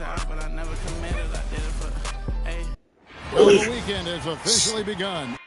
out, but I never committed. I did it for, hey. Well, the weekend has officially begun.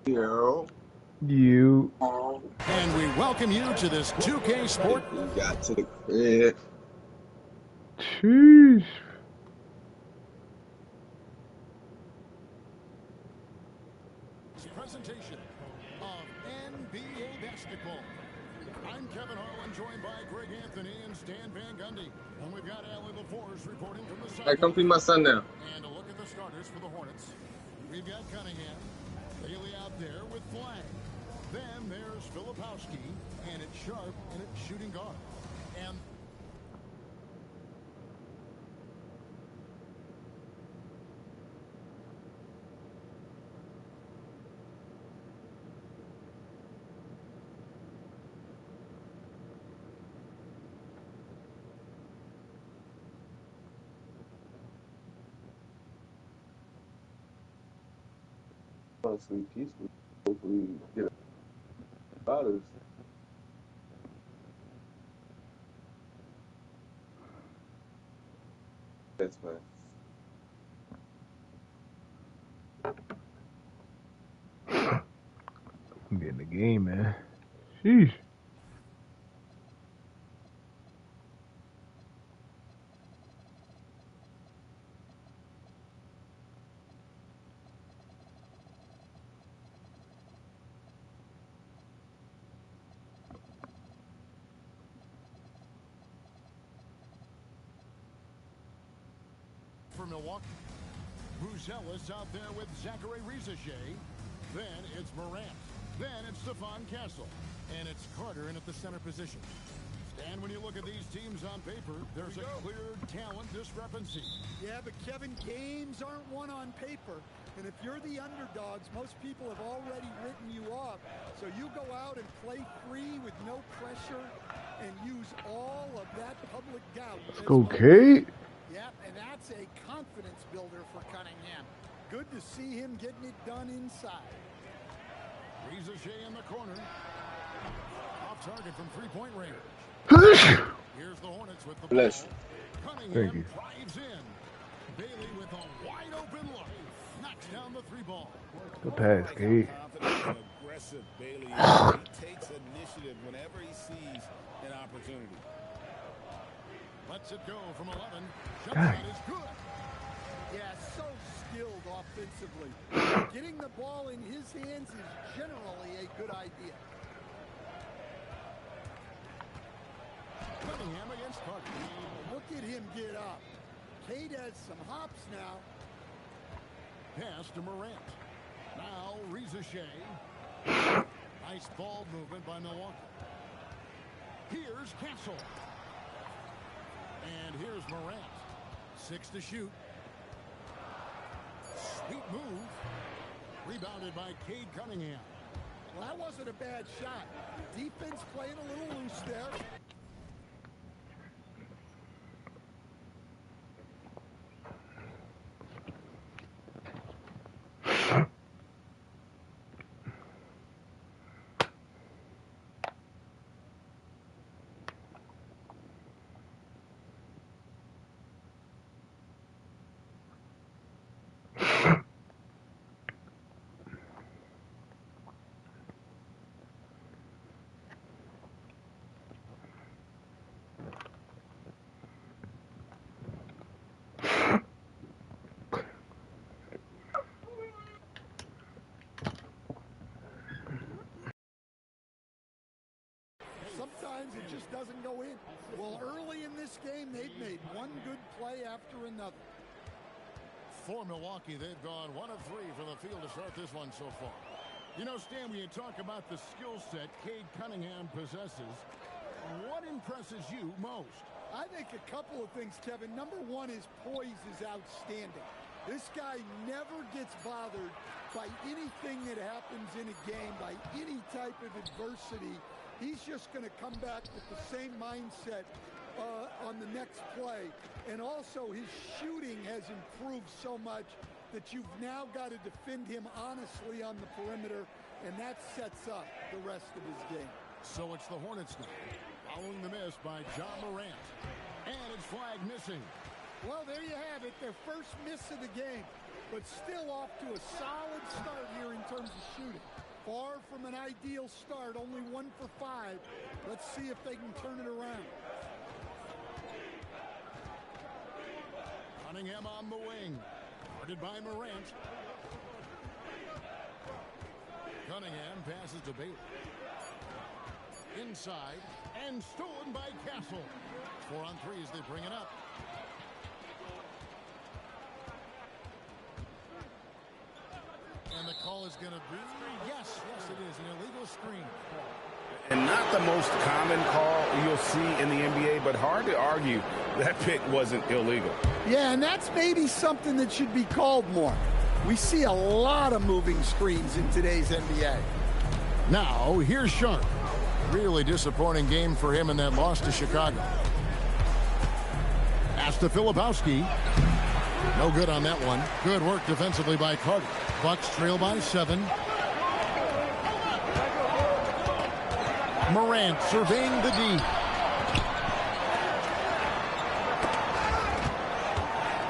Yo. You. And we welcome you to this 2K Sport. We got to the crib. Jeez. Presentation of NBA basketball. I'm Kevin Harlan, joined by Greg Anthony and Stan Van Gundy. And we've got Allie LaForce reporting from the side. Hey, come feed my son now. And a look at the starters for the Hornets. We've got Cunningham. Bailey out there with Flagg. Then there's Filipowski, and it's Sharpe, and it's shooting guard. And Sleep peacefully. Hopefully, get about us. That's fine. I'm getting the game, man. Sheesh. for Milwaukee, buzales out there with Zachary Rizachet. Then it's Morant. Then it's Stephon Castle. And it's Carter in at the center position. And when you look at these teams on paper, there's a clear talent discrepancy. Yeah, but Kevin, games aren't won on paper. And if you're the underdogs, most people have already written you off. So you go out and play free with no pressure and use all of that public doubt. Let's go, Cade. Yep, and that's a confidence builder for Cunningham. Good to see him getting it done inside. Rizachet in the corner. Off target from three-point range. Here's the Hornets with the ball. Cunningham drives in. Bailey with a wide-open look. Knocks down the three ball. Good pass, Cade. Aggressive Bailey. He takes initiative whenever he sees an opportunity. Lets it go from 11. Shot is good. Yeah, so skilled offensively. Getting the ball in his hands is generally a good idea. Cunningham against Carter. Look at him get up. Cade has some hops now. Pass to Morant. Now Rizachet. Nice ball movement by Milwaukee. Here's Castle. And here's Morant. 6 to shoot. Sweet move. Rebounded by Cade Cunningham. Well, that wasn't a bad shot. Defense playing a little loose there. Sometimes it just doesn't go in. Well, early in this game, they've made one good play after another. For Milwaukee, they've gone 1 of 3 from the field to start this one so far. You know, Stan, when you talk about the skill set Cade Cunningham possesses, what impresses you most? I think a couple of things, Kevin. Number one, his poise is outstanding. This guy never gets bothered by anything that happens in a game, by any type of adversity. He's just going to come back with the same mindset on the next play. And also, his shooting has improved so much that you've now got to defend him honestly on the perimeter, and that sets up the rest of his game. So it's the Hornets now, following the miss by John Morant. And it's Flagg missing. Well, there you have it, their first miss of the game, but still off to a solid start here in terms of shooting. Far from an ideal start, only 1 for 5. Let's see if they can turn it around. Cunningham on the wing. Guarded by Morant. Cunningham passes to Bailey. Inside and stolen by Castle. 4 on 3 as they bring it up. And the call is going to be, yes, it is, an illegal screen. And not the most common call you'll see in the NBA, but hard to argue that pick wasn't illegal. Yeah, and that's maybe something that should be called more. We see a lot of moving screens in today's NBA. Now, here's Sharpe. Really disappointing game for him in that loss to Chicago. Pass to Filipowski. No good on that one. Good work defensively by Carter. Bucks trail by 7. Morant surveying the D.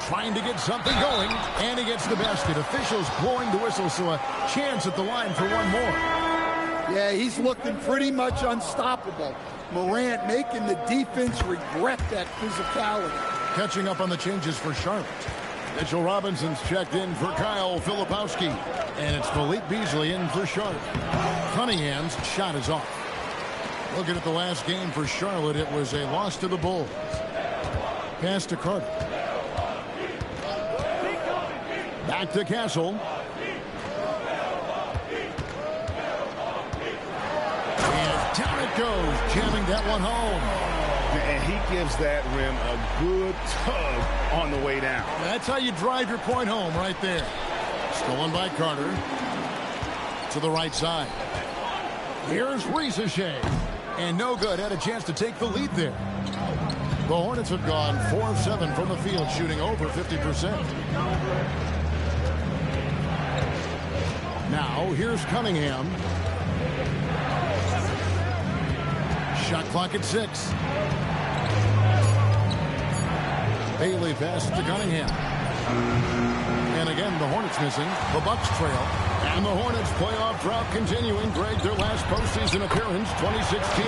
Trying to get something going, and he gets the basket. Officials blowing the whistle, so a chance at the line for one more. Yeah, he's looking pretty much unstoppable. Morant making the defense regret that physicality. Catching up on the changes for Sharpe. Mitchell Robinson's checked in for Kyle Filipowski. And it's Philippe Beasley in for Sharpe. Cunningham's shot is off. Looking at the last game for Charlotte, it was a loss to the Bulls. Pass to Carter. Back to Castle. And down it goes, jamming that one home. And he gives that rim a good tug on the way down. That's how you drive your point home right there. Stolen by Carter. To the right side. Here's Risachet. And no good. Had a chance to take the lead there. The Hornets have gone 4 of 7 from the field, shooting over 50%. Now, here's Cunningham. Shot clock at 6. Bailey passes to Cunningham. And again, the Hornets missing. The Bucks trail. And the Hornets playoff drought continuing. Greg, their last postseason appearance, 2016.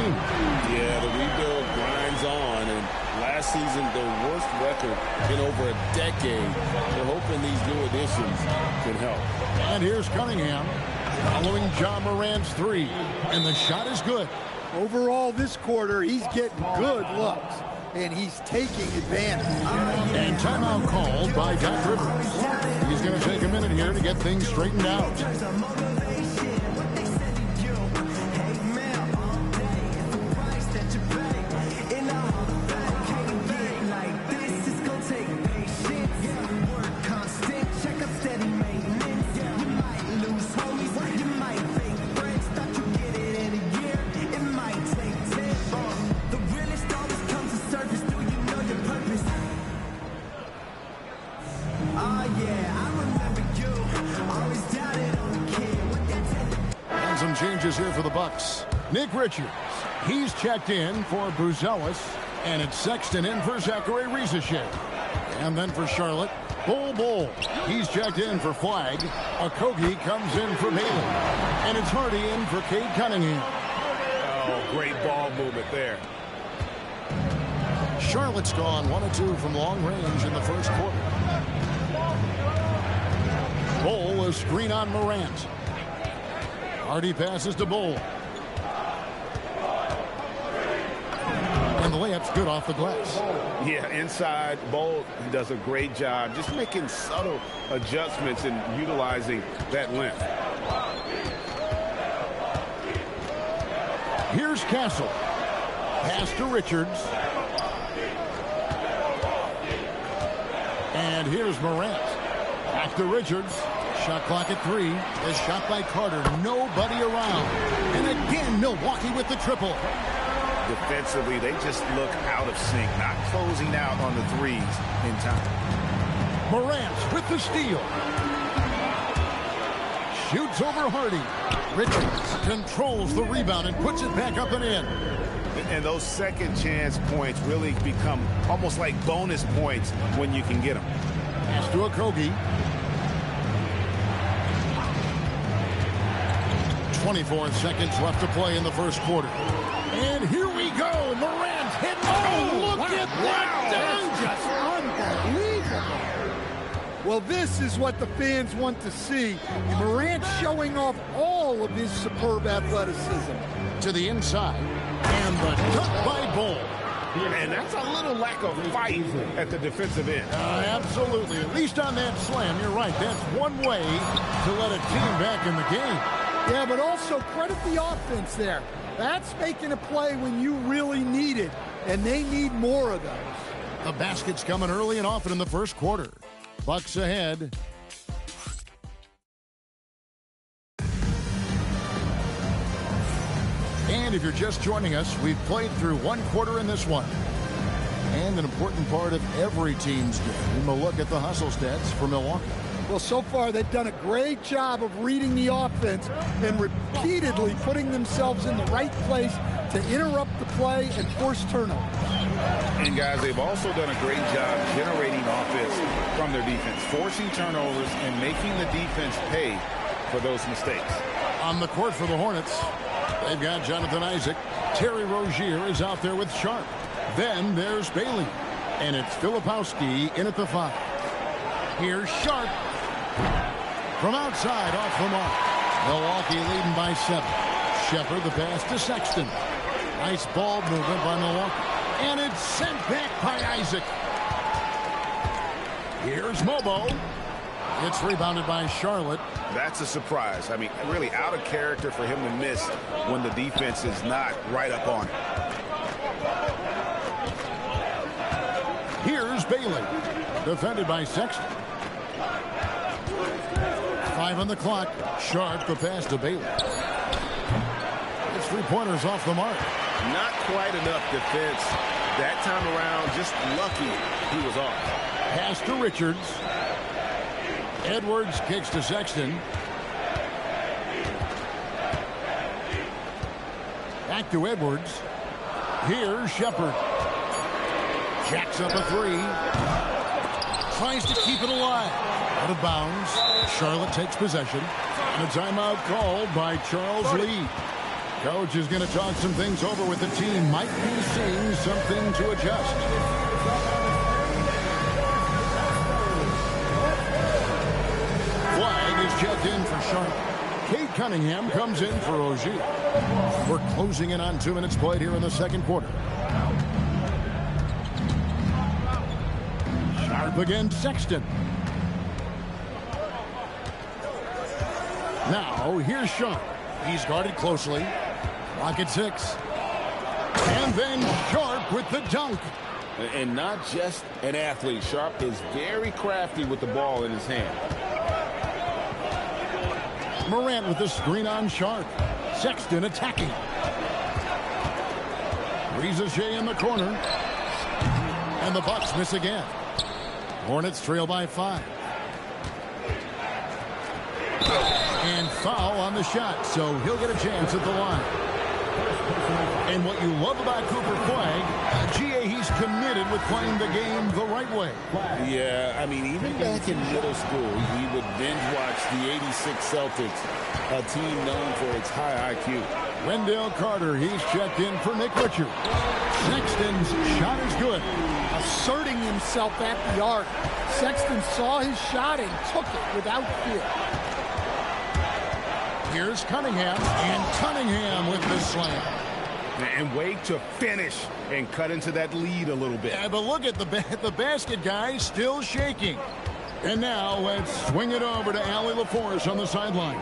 Yeah, the rebuild grinds on. And last season, their worst record in over a decade. They're hoping these new additions can help. And here's Cunningham following John Morant's 3. And the shot is good. Overall, this quarter, he's getting good looks, and he's taking advantage. And timeout called by Doc Rivers. He's going to take a minute here to get things straightened out. And some changes here for the Bucks. Nick Richards, he's checked in for buzales. And it's Sexton in for Zachary Rieseshay. And then for Charlotte, Bull. He's checked in for Flagg. Okogie comes in for Bailey. And it's Hardy in for Cade Cunningham. Oh, great ball movement there. Charlotte's gone 1 of 2 from long range in the first quarter. Bull, a screen on Morant. Hardy passes to Bull. And the layup's good off the glass. Yeah, inside, Bull does a great job just making subtle adjustments and utilizing that length. Here's Castle. Pass to Richards. And here's Morant. Back to Richards. Shot clock at 3. A shot by Carter. Nobody around. And again, Milwaukee with the triple. Defensively, they just look out of sync, not closing out on the threes in time. Morant with the steal. Shoots over Hardy. Richards controls the rebound and puts it back up and in. And those second chance points really become almost like bonus points when you can get them. Pass to Okogie. 24 seconds left to play in the first quarter. And here we go. Morant hit. Oh, look at that. Just unbelievable. Well, this is what the fans want to see. Morant showing off all of his superb athleticism. To the inside. And the dunk by Bull. And that's a little lack of fight at the defensive end. Absolutely. At least on that slam, you're right. That's one way to let a team back in the game. Yeah, but also credit the offense there. That's making a play when you really need it, and they need more of those. The basket's coming early and often in the first quarter. Bucks ahead. And if you're just joining us, we've played through one quarter in this one. And an important part of every team's game, we'll look at the hustle stats for Milwaukee. Well, so far they've done a great job of reading the offense and repeatedly putting themselves in the right place to interrupt the play and force turnovers. And guys, they've also done a great job generating offense from their defense, forcing turnovers and making the defense pay for those mistakes. On the court for the Hornets, they've got Jonathan Isaac. Terry Rozier is out there with Sharpe. Then there's Bailey. And it's Filipowski in at the 5. Here's Sharpe. From outside, off the mark. Milwaukee leading by 7. Shepard the pass to Sexton. Nice ball movement by Milwaukee. And it's sent back by Isaac. Here's Mobo. It's rebounded by Charlotte. That's a surprise. I mean, really out of character for him to miss when the defense is not right up on it. Here's Bailey. Defended by Sexton. 5 on the clock. Sharpe the pass to Bailey. It's 3-pointers off the mark. Not quite enough defense that time around. Just lucky he was off. Pass to Richards. Edwards kicks to Sexton. Back to Edwards. Here's Shepard. Jacks up a 3. Tries to keep it alive. Out of bounds. Charlotte takes possession. And a timeout called by Charles Lee. Coach is going to talk some things over with the team. Might be seeing something to adjust. Flagg is checked in for Sharpe. Cade Cunningham comes in for Rozier. We're closing in on 2 minutes played here in the second quarter. Sharpe against Sexton. Now, here's Sharpe. He's guarded closely. Clock at 6. And then Sharpe with the dunk. And not just an athlete. Sharpe is very crafty with the ball in his hand. Morant with the screen on Sharpe. Sexton attacking. Rieseshay in the corner. And the Bucks miss again. Hornets trail by 5. And foul on the shot, so he'll get a chance at the line. And what you love about Cooper Flagg, GA, he's committed with playing the game the right way. Yeah, I mean, even back in middle school, we would binge watch the '86 Celtics, a team known for its high IQ. Wendell Carter, he's checked in for Nick Richards. Sexton's shot is good. Asserting himself at the arc. Sexton saw his shot and took it without fear. Here's Cunningham, and Cunningham with the slam. And wait to finish and cut into that lead a little bit. Yeah, but look at the basket guy still shaking. And now let's swing it over to Allie LaForce on the sideline.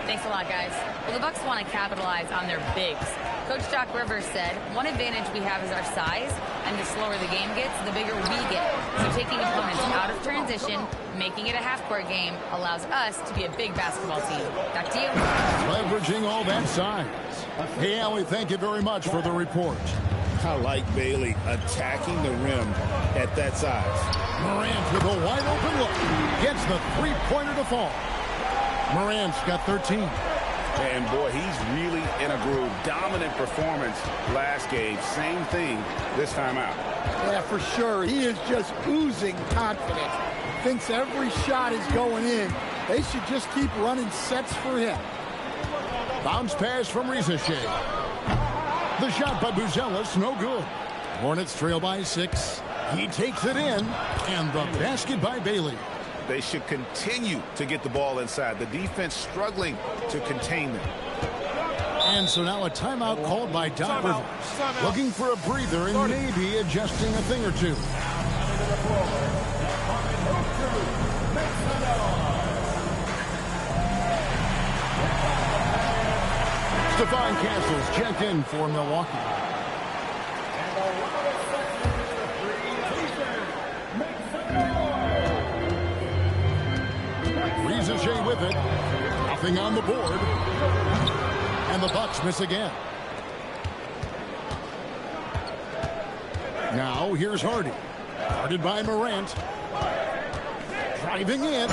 Thanks a lot, guys. Well, the Bucks want to capitalize on their bigs. Coach Doc Rivers said, one advantage we have is our size, and the slower the game gets, the bigger we get. So taking opponents out of transition, making it a half-court game, allows us to be a big basketball team. Back to you. Leveraging all that size. Hey, Allie, thank you very much for the report. I like Bailey attacking the rim at that size. Morant with a wide-open look. Gets the three-pointer to fall. Morant's got 13. And, boy, he's really in a groove. Dominant performance last game. Same thing this time out. Yeah, for sure. He is just oozing confidence. Thinks every shot is going in. They should just keep running sets for him. Bounce pass from Rizachet. The shot by buzales, no good. Hornets trail by 6. He takes it in, and the basket by Bailey. They should continue to get the ball inside. The defense struggling to contain them. And so now a timeout called by Doc Rivers. Looking for a breather and maybe adjusting a thing or two. Stephon Castles checked in for Milwaukee. Rizachet with it. Nothing on the board. And the Bucks miss again. Now here's Hardy. Guarded by Morant. Driving in.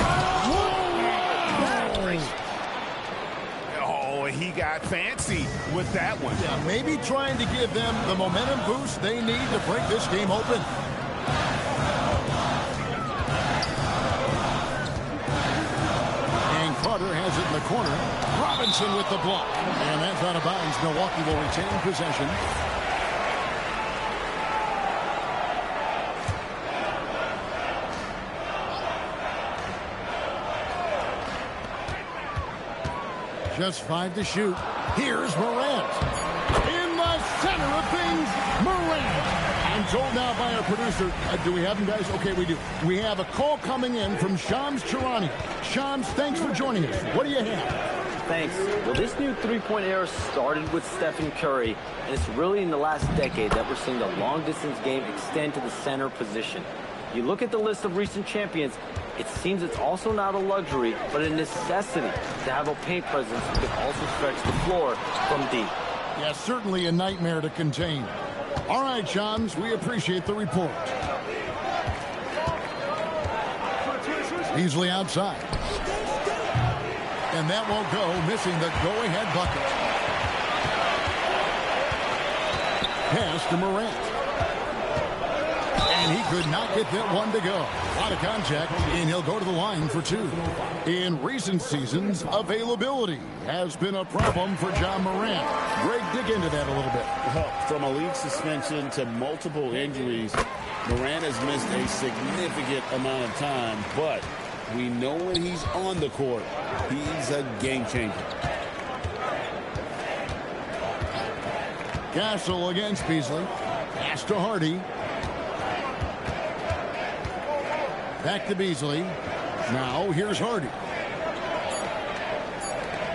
Oh, he got fancy with that one. Yeah, maybe trying to give them the momentum boost they need to break this game open. And Carter has it in the corner. Robinson with the block. And that's out of bounds. Milwaukee will retain possession. Just 5 to shoot. Here's Morant. In the center of things, Morant. I'm told now by our producer, do we have him, guys? Okay, we do. We have a call coming in from Shams Charania. Shams, thanks for joining us. What do you have? Thanks. Well, this new three-point era started with Stephen Curry, and it's really in the last decade that we're seeing the long-distance game extend to the center position. You look at the list of recent champions, it seems it's also not a luxury, but a necessity to have a paint presence that can also stretch the floor from deep. Yeah, certainly a nightmare to contain. All right, Shams, we appreciate the report. Beasley outside. And that won't go, missing the go-ahead bucket. Pass to Morant. And he could not get that one to go. A lot of contact, and he'll go to the line for 2. In recent seasons, availability has been a problem for John Morant. Greg, dig into that a little bit. Well, from a league suspension to multiple injuries, Morant has missed a significant amount of time, but we know when he's on the court, he's a game changer. Castle against Beasley. Pass to Hardy. Back to Beasley. Now here's Hardy.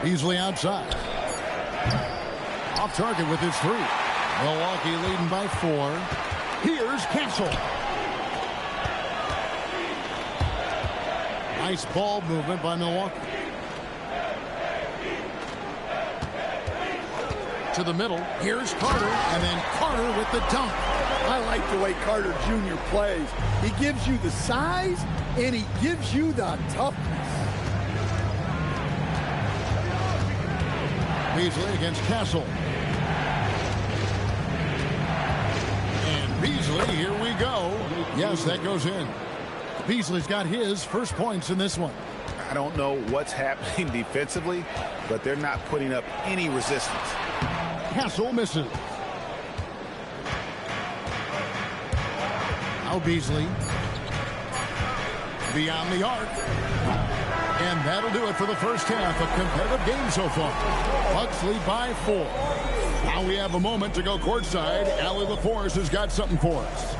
Beasley outside. Off target with his 3. Milwaukee leading by 4. Here's Castle. Nice ball movement by Milwaukee. To the middle. Here's Carter. And then Carter with the dunk. I like the way Carter Jr. plays. He gives you the size, and he gives you the toughness. Beasley against Castle. And Beasley, here we go. Yes, that goes in. Beasley's got his first points in this one. I don't know what's happening defensively, but they're not putting up any resistance. Castle misses. Now Beasley. Beyond the arc. And that'll do it for the first half. A competitive game so far. Bucks lead by 4. Now we have a moment to go courtside. Allie LaForce has got something for us.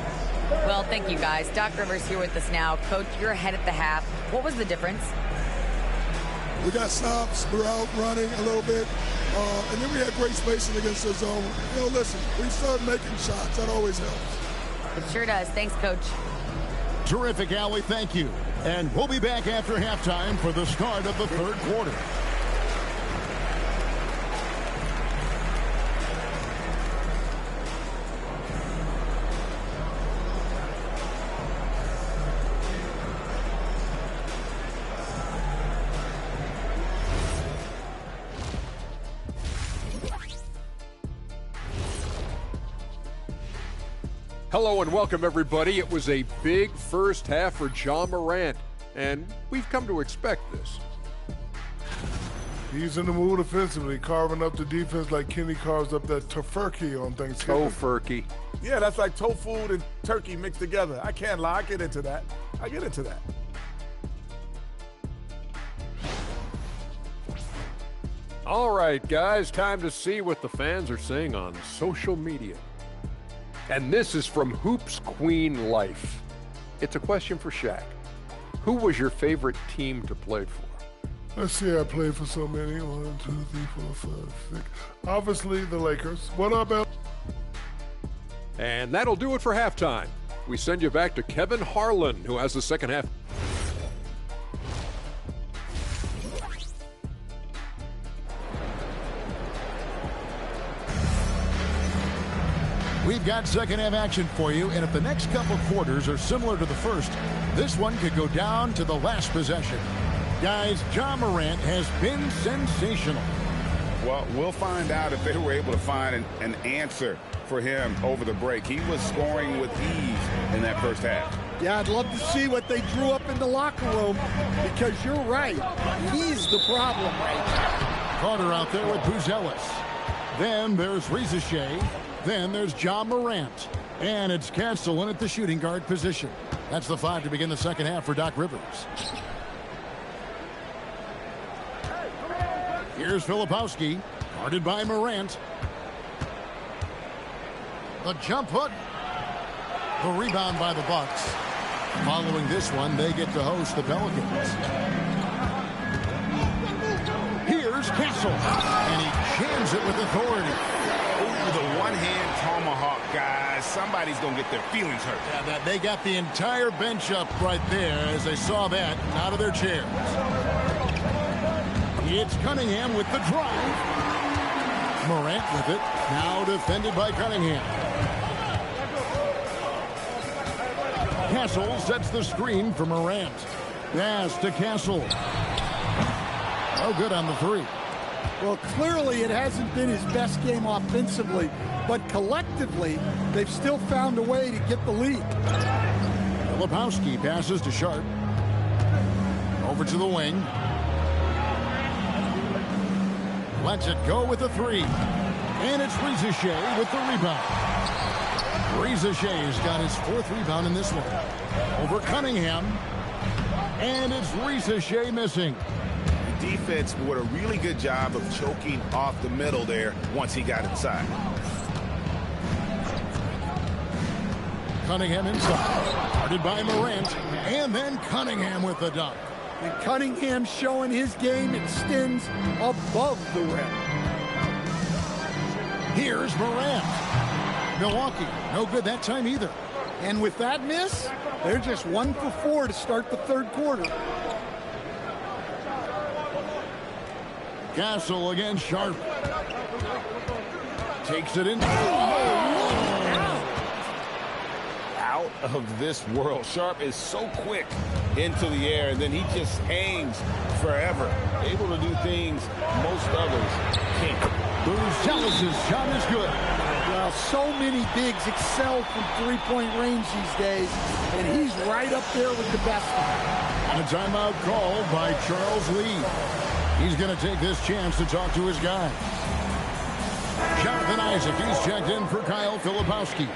Well, thank you, guys. Doc Rivers here with us now. Coach, you're ahead at the half. What was the difference? We got stops. We're out running a little bit. And then we had great spacing against the zone. You know, listen, we started making shots. That always helps. It sure does. Thanks, Coach. Terrific, Allie. Thank you. And we'll be back after halftime for the start of the third quarter. Hello and welcome, everybody. It was a big first half for Ja Morant, and we've come to expect this. He's in the mood offensively, carving up the defense like Kenny carves up that tofurkey on Thanksgiving. Tofurkey. Yeah, that's like tofu and turkey mixed together. I can't lie. I get into that. All right, guys, time to see what the fans are saying on social media. And this is from Hoops Queen Life. It's a question for Shaq. Who was your favorite team to play for? Let's see, I played for so many. 1, 2, 3, 4, 5, 6. Obviously, the Lakers. What about? And that'll do it for halftime. We send you back to Kevin Harlan, who has the second half. We've got second half action for you, and if the next couple quarters are similar to the first, this one could go down to the last possession. Guys, Ja Morant has been sensational. Well, we'll find out if they were able to find an answer for him over the break. He was scoring with ease in that first half. Yeah, I'd love to see what they drew up in the locker room, because you're right. He's the problem right now. Carter out there with buzales. Then there's Rizachet. Then there's Ja Morant. And it's Castle in at the shooting guard position. That's the 5 to begin the second half for Doc Rivers. Here's Filipowski, guarded by Morant. The jump hook. The rebound by the Bucks. Following this one, they get to host the Pelicans. Here's Castle, and he jams it with authority. Ooh, the one-hand tomahawk, guys. Somebody's going to get their feelings hurt. Yeah, they got the entire bench up right there as they saw that out of their chairs. It's Cunningham with the drive. Morant with it. Now defended by Cunningham. Castle sets the screen for Morant. Pass to Castle. Oh, good on the 3. Well, clearly it hasn't been his best game offensively, but collectively, they've still found a way to get the lead. Filipowski passes to Sharpe. Over to the wing. Lets it go with the 3. And it's Rizachet with the rebound. Rizachet's got his 4th rebound in this one. Over Cunningham. And it's Rizachet missing. Defense did a really good job of choking off the middle there once he got inside. Cunningham inside, guarded by Morant, and then Cunningham with the dunk. And Cunningham showing his game extends above the rim. Here's Morant. Milwaukee, no good that time either. And with that miss, they're just 1 for 4 to start the third quarter. Castle against Sharpe. Takes it in. Out of this world. Sharpe is so quick into the air, and then he just hangs forever, able to do things most others can't. Buzales' shot is good. Well, so many bigs excel from three-point range these days, and he's right up there with the best of them. And a timeout called by Charles Lee. He's going to take this chance to talk to his guy. Jonathan Isaac, he's checked in for Kyle Filipowski.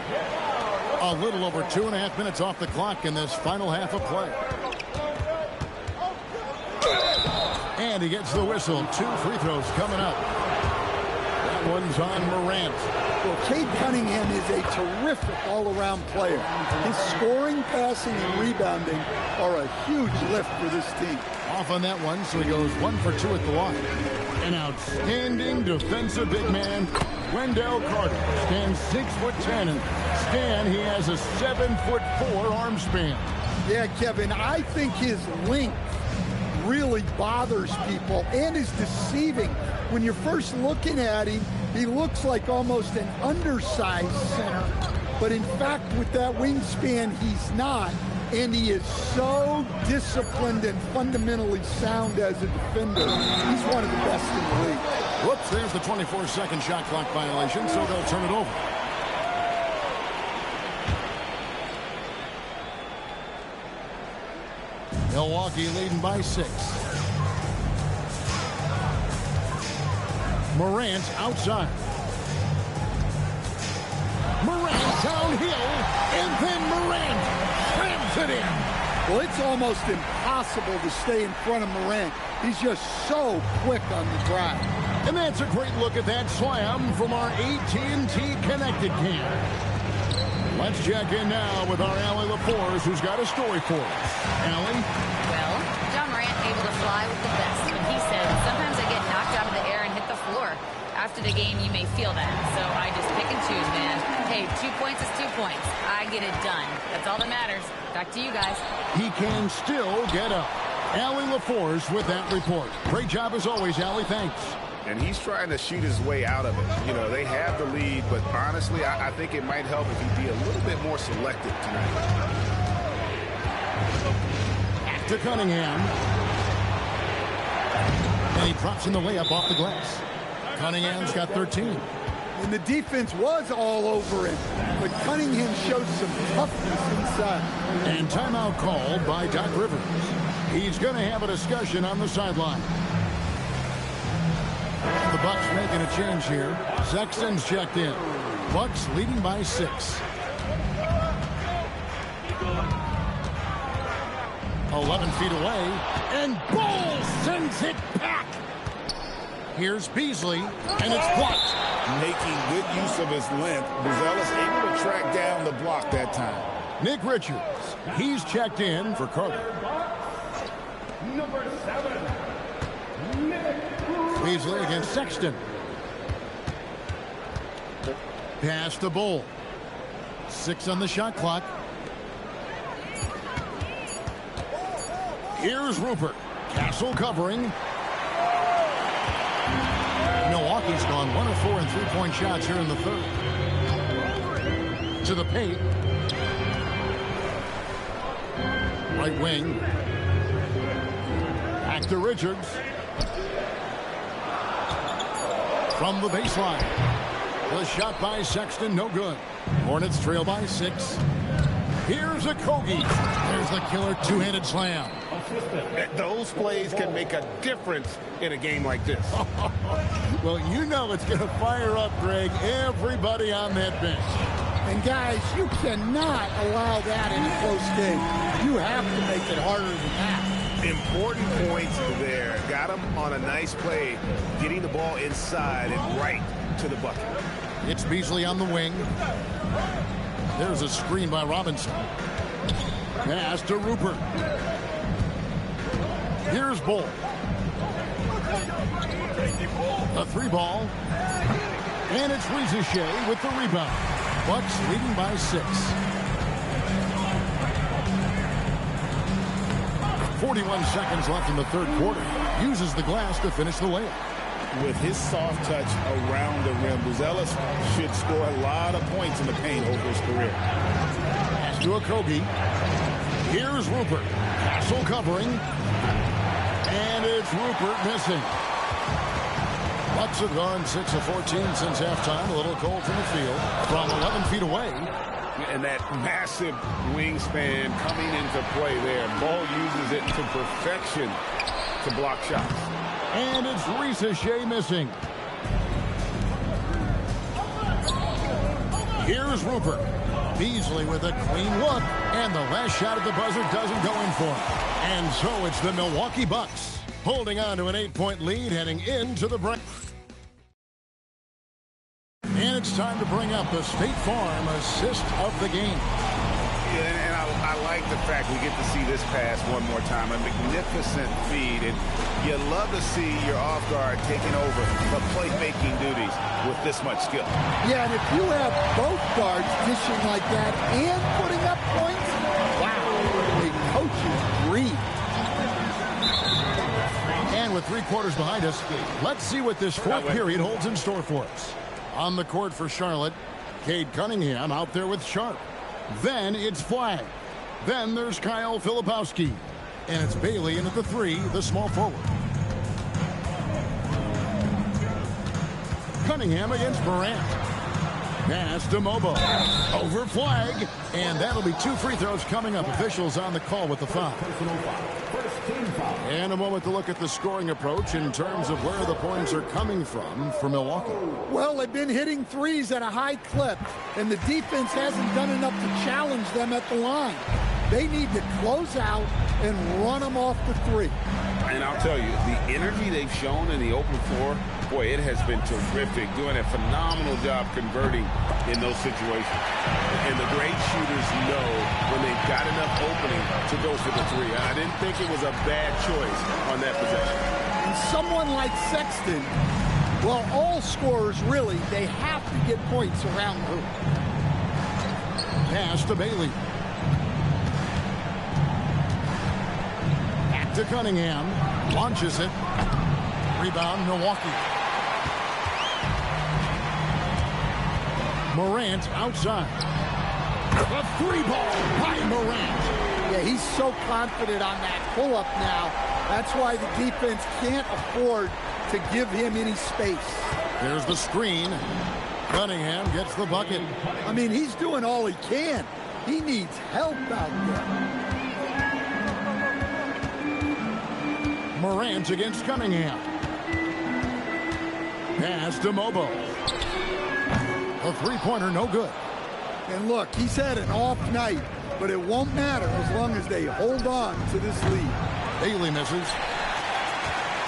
A little over 2.5 minutes off the clock in this final half of play. And he gets the whistle. 2 free throws coming up. That one's on Morant. Well, Cade Cunningham is a terrific all-around player. His scoring, passing, and rebounding are a huge lift for this team. Off on that one, so he goes 1 for 2 at the line. An outstanding defensive big man, Wendell Carter, stands 6'10", and Stan, he has a 7'4" arm span. Yeah, Kevin, I think his length really bothers people and is deceiving. When you're first looking at him, he looks like almost an undersized center. But in fact, with that wingspan, he's not. And he is so disciplined and fundamentally sound as a defender. He's one of the best in the league. Whoops, there's the 24-second shot clock violation, so they'll turn it over. Milwaukee leading by 6. Morant outside. Morant downhill, and then Morant slams it in. Well, it's almost impossible to stay in front of Morant. He's just so quick on the drive. And that's a great look at that slam from our AT&T Connected cam. Let's check in now with our Allie LaForce, who's got a story for us. Allie? Well, John Morant able to fly with the best. But he said, sometimes I get knocked out of the air and hit the floor. After the game, you may feel that. So I just pick and choose, man. Hey, 2 points is 2 points. I get it done. That's all that matters. Back to you guys. He can still get up. Allie LaForce with that report. Great job as always, Allie. Thanks. And he's trying to shoot his way out of it. You know, they have the lead, but honestly, I think it might help if he be a little bit more selective tonight. To Cunningham. And he drops in the layup off the glass. Cunningham's got 13. And the defense was all over him, but Cunningham showed some toughness inside. And timeout called by Doc Rivers. He's going to have a discussion on the sideline. The Bucks making a change here. Sexton's checked in. Bucks leading by 6. 11 feet away, and Bull sends it back. Here's Beasley, and it's blocked. Making good use of his length, Buzales able to track down the block that time. Nick Richards, he's checked in for Carter. Number 7. Beasley against Sexton. Pass to Bull. 6 on the shot clock. Here's Rupert. Castle covering. Milwaukee's gone 1 of 4 in three-point shots here in the third. To the paint. Right wing. Back to Richards. From the baseline. The shot by Sexton, no good. Hornets trail by 6. Here's a Kogi. There's the killer two-handed slam. Those plays can make a difference in a game like this. Well, you know it's going to fire up, Greg, everybody on that bench. And guys, you cannot allow that in a close game. You have to make it harder than that. Important points there. Got him on a nice play, getting the ball inside and right to the bucket. It's Beasley on the wing. There's a screen by Robinson. Pass to Rupert. Here's Bull. A 3-ball. And it's Rizachet with the rebound. Bucks leading by 6. 41 seconds left in the third quarter. Uses the glass to finish the layup. With his soft touch around the rim, Buzales should score a lot of points in the paint over his career. Pass to Okogie. Here's Rupert. Castle covering. And it's Rupert missing. Bucks have gone 6 of 14 since halftime. A little cold from the field from 11 feet away. And that massive wingspan coming into play there. Ball uses it to perfection to block shots. And it's Risachet missing. Here's Rupert. Beasley with a clean look. And the last shot at the buzzer doesn't go in for him. And so it's the Milwaukee Bucks holding on to an 8-point lead heading into the break. And it's time to bring up the State Farm assist of the game. Yeah, and I like the fact we get to see this pass one more time. A magnificent feed. And you love to see your off guard taking over the playmaking duties with this much skill. Yeah, and if you have both guards dishing like that and putting up points, wow, a coach's dream. And with 3 quarters behind us, let's see what this fourth period holds in store for us. On the court for Charlotte, Cade Cunningham out there with Sharpe. Then it's Flagg. Then there's Kyle Filipowski. And it's Bailey in at the 3, the small forward. Cunningham against Morant. Pass to Mobo. Over Flagg. And that'll be 2 free throws coming up. Officials on the call with the foul. And a moment to look at the scoring approach in terms of where the points are coming from for Milwaukee. Well, they've been hitting threes at a high clip, and the defense hasn't done enough to challenge them at the line. They need to close out and run them off the 3. And I'll tell you, the energy they've shown in the open floor, boy, it has been terrific. Doing a phenomenal job converting in those situations. And the great shooters know when they've got enough opening to go for the 3. I didn't think it was a bad choice on that possession. And someone like Sexton, well, all scorers really, they have to get points around the hoop. Pass to Bailey. Back to Cunningham. Launches it. Rebound, Milwaukee. Morant outside. A 3-ball by Morant. Yeah, he's so confident on that pull-up now. That's why the defense can't afford to give him any space. There's the screen. Cunningham gets the bucket. I mean, he's doing all he can. He needs help out there. Morant against Cunningham. Pass to Mobo. A 3-pointer, no good. And look, he's had an off night, but it won't matter as long as they hold on to this lead. Bailey misses.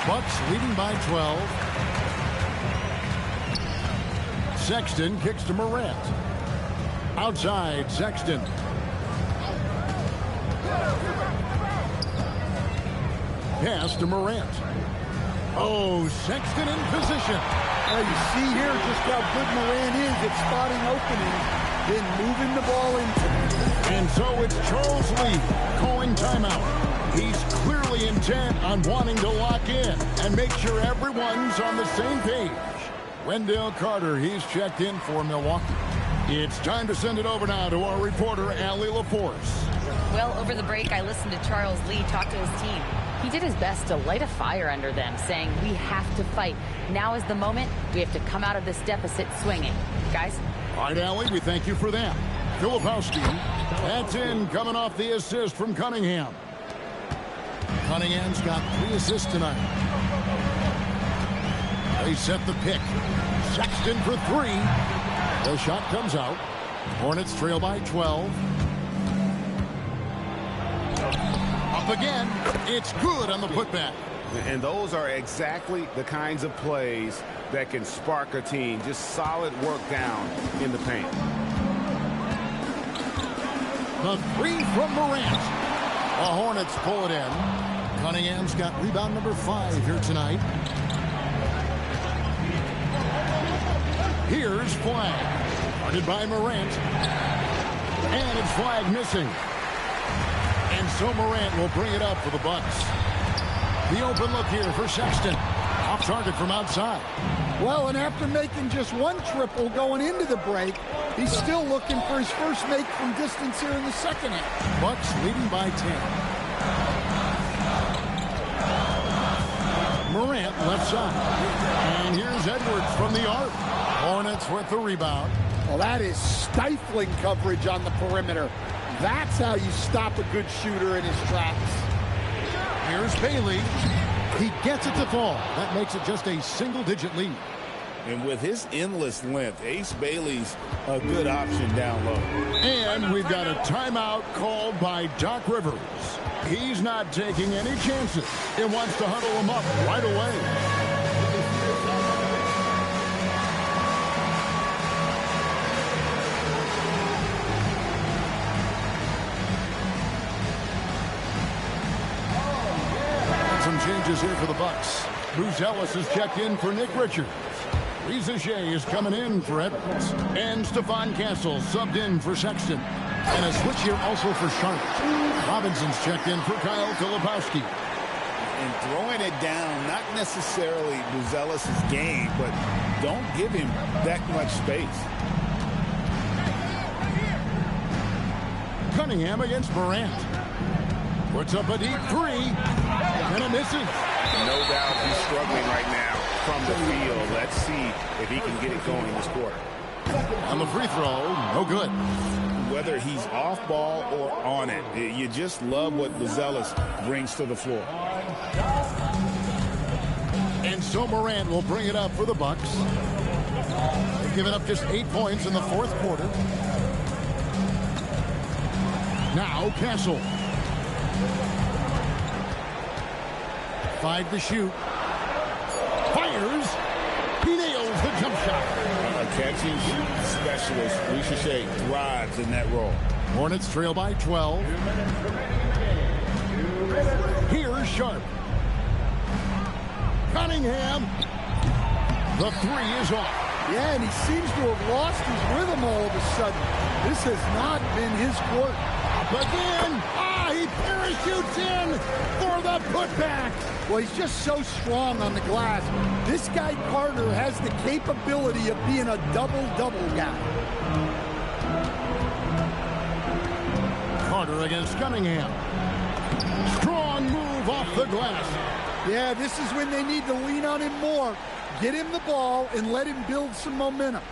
Bucks leading by 12. Sexton kicks to Morant. Outside, Sexton. Pass to Morant. Oh, Sexton in position. Now you see here just how good Morant is at spotting openings, then moving the ball into. And so it's Charles Lee calling timeout. He's clearly intent on wanting to lock in and make sure everyone's on the same page. Wendell Carter, he's checked in for Milwaukee. It's time to send it over now to our reporter, Allie LaForce. Well, over the break, I listened to Charles Lee talk to his team. He did his best to light a fire under them, saying, we have to fight. Now is the moment. We have to come out of this deficit swinging. Guys? All right, Allie, we thank you for that. Filipowski, that's in, coming off the assist from Cunningham. Cunningham's got 3 assists tonight. They set the pick. Sexton for 3. The shot comes out. Hornets trail by 12. Up again. It's good on the putback. And those are exactly the kinds of plays that can spark a team. Just solid work down in the paint. The 3 from Morant. The Hornets pull it in. Cunningham's got rebound number 5 here tonight. Here's Flagg. Guarded by Morant. And it's Flagg missing. And so Morant will bring it up for the Bucks. The open look here for Sexton. Off target from outside. Well, and after making just 1 triple going into the break, he's still looking for his first make from distance here in the second half. Bucks leading by 10. outside. And here's Edwards from the arc. Hornets with the rebound. Well, that is stifling coverage on the perimeter. That's how you stop a good shooter in his tracks. Here's Bailey. He gets it to fall. That makes it just a single-digit lead. And with his endless length, Ace Bailey's a good option down low. And we've got a timeout called by Doc Rivers. He's not taking any chances. He wants to huddle him up right away. Some changes here for the Bucks. Buzales is checked in for Nick Richards. Risager is coming in for Edwards. And Stephon Castle subbed in for Sexton. And a switch here also for Sharpe. Robinson's checked in for Kyle Filipowski. And throwing it down, not necessarily Buzales' game, but don't give him that much space. Cunningham against Morant. Puts up a deep three. And it misses. No doubt he's struggling right now from the field. Let's see if he can get it going this quarter. On the free throw, no good. Whether he's off ball or on it, you just love what Buzales brings to the floor. And so Morant will bring it up for the Bucks. They've given up just 8 points in the fourth quarter. Now Castle. 5 to shoot. Fires. He nails the jump shot. A catching specialist, Risager, thrives in that role. Hornets trail by 12. Here's Sharpe. Cunningham. The three is off. Yeah, and he seems to have lost his rhythm all of a sudden. This has not been his court. Again. He parachutes in for the putback. Well, he's just so strong on the glass. This guy, Carter, has the capability of being a double-double guy. Carter against Cunningham. Strong move off the glass. Yeah, this is when they need to lean on him more. Get him the ball and let him build some momentum.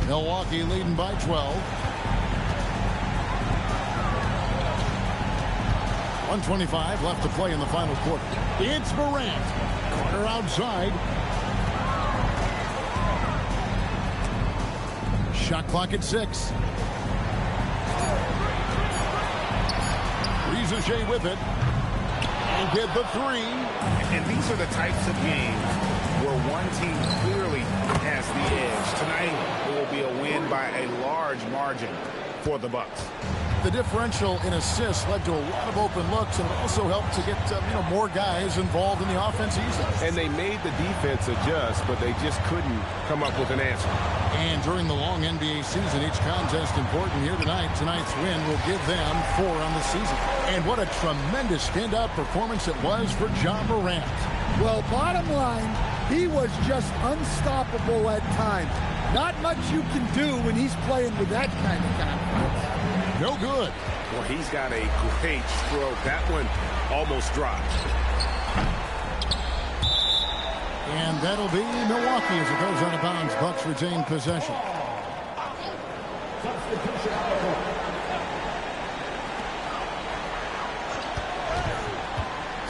Milwaukee leading by 12. 1:25 left to play in the final quarter. It's Morant. Carter outside. Shot clock at 6. Risager with it. And get the three. And these are the types of games where one team clearly has the edge. Tonight, it will be a win by a large margin for the Bucks. The differential in assists led to a lot of open looks, and it also helped to get more guys involved in the offense easily. And they made the defense adjust, but they just couldn't come up with an answer. And during the long NBA season, each contest important here tonight. Tonight's win will give them 4 on the season. And what a tremendous standout performance it was for Ja Morant. Well, bottom line, he was just unstoppable at times. Not much you can do when he's playing with that kind of confidence. No good. Well, he's got a great stroke. That one almost dropped. And that'll be Milwaukee as it goes out of bounds. Bucks retain possession.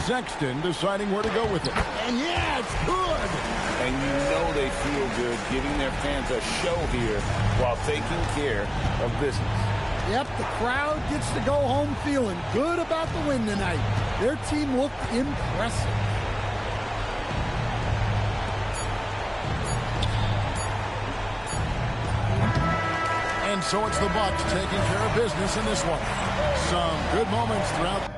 Sexton deciding where to go with it. And yeah, it's good. And you know they feel good giving their fans a show here while taking care of business. Yep, the crowd gets to go home feeling good about the win tonight. Their team looked impressive. And so it's the Bucks taking care of business in this one. Some good moments throughout.